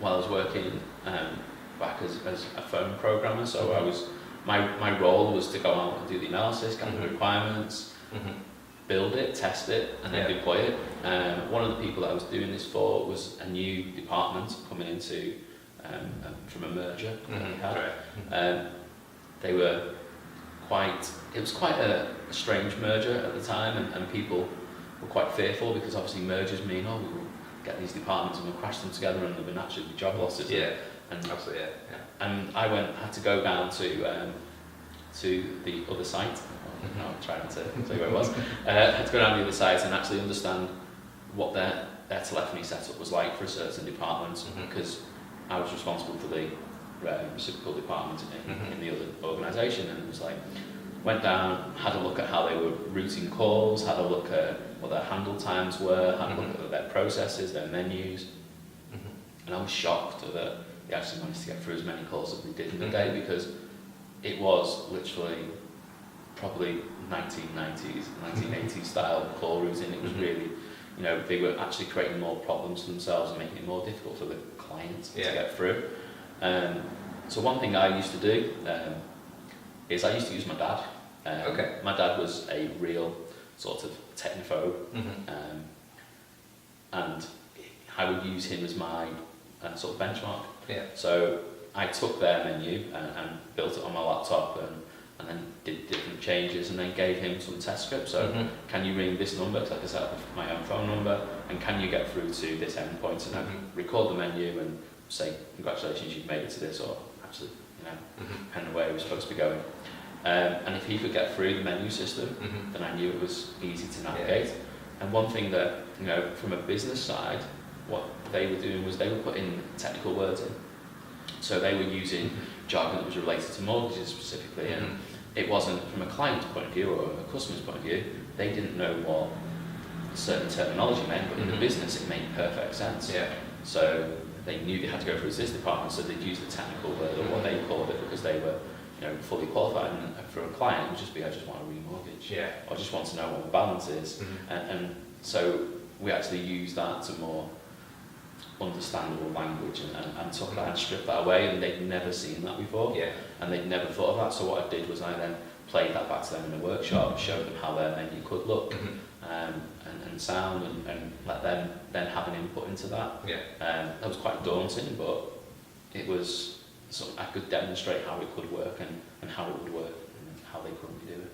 while I was working back as a phone programmer. So I was my role was to go out and do the analysis, gather the requirements, build it, test it, and then deploy it. One of the people that I was doing this for was a new department coming into from a merger that we had. They were it was quite a strange merger at the time, and people were quite fearful because obviously mergers mean, we will get these departments and we'll crash them together and there'll be naturally job losses. And absolutely, And I had to go down to the other site. I'm trying to say where it was. I had to go down to the other site and actually understand what their telephony setup was like for a certain department, because I was responsible for the reciprocal department in the other organisation, and it was like, went down, had a look at how they were routing calls, had a look at what their handle times were, had a look at their processes, their menus, and I was shocked that they actually managed to get through as many calls as they did in the day, because it was literally probably 1990s, 1980s style call routing. It was really, they were actually creating more problems for themselves and making it more difficult for the client to get through. So one thing I used to do is I used to use my dad. My dad was a real sort of technophobe, and I would use him as my sort of benchmark. So I took their menu and built it on my laptop and then did different changes and then gave him some test scripts. So can you ring this number, because I could set up my own phone number, and can you get through to this endpoint, and then record the menu and say, congratulations, you've made it to this, or actually, depending on where he was supposed to be going. And if he could get through the menu system, then I knew it was easy to navigate. And one thing that, from a business side, what they were doing was they were putting technical words in. So they were using jargon that was related to mortgages specifically, and it wasn't from a client's point of view or a customer's point of view. They didn't know what certain terminology meant, but in the business it made perfect sense. So they knew they had to go through this department, so they'd use the technical word or what they called it, because they were fully qualified. And for a client, it would just be, I just want a remortgage, or I just want to know what my balance is. And so we actually use that to more understandable language and took that and stripped that away, and they'd never seen that before, and they'd never thought of that. So what I did was I then played that back to them in a workshop, showed them how their menu could look and sound, and let them then have an input into that. That was quite daunting, but it was I could demonstrate how it could work and how it would work and how they couldn't do it.